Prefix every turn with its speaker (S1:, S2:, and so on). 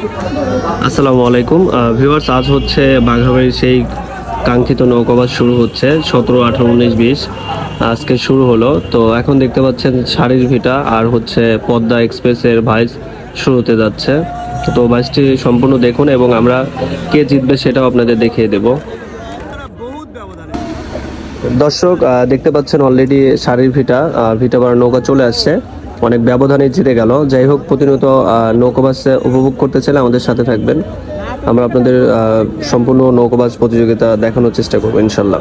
S1: আসসালামু আলাইকুম ভিউয়ার্স, আজ হচ্ছে বাঘাবাড়ির সেই কাঙ্ক্ষিত নৌকাবাস শুরু হচ্ছে 17, 18, 19, 20 আজকে শুরু হলো। তো এখন দেখতে পাচ্ছেন শাড়ির ভিটা আর হচ্ছে পদ্মা এক্সপ্রেসের ভাইস শুরু হতে যাচ্ছে। তো ভাইসটি সম্পূর্ণ দেখুন এবং আমরা কে জিতবে সেটাও আপনাদের দেখিয়ে দেব। দর্শক দেখতে পাচ্ছেন অলরেডি শাড়ির ভিটা ভরা নৌকা চলে আসছে, অনেক ব্যবধানে জিতে গেল। যাই হোক, প্রতিনিয়ত নৌকাবাসে উপভোগ করতে চাইলে আমাদের সাথে থাকবেন, আমরা আপনাদের সম্পূর্ণ নৌকাবাজ প্রতিযোগিতা দেখানোর চেষ্টা করবো ইনশাল্লাহ।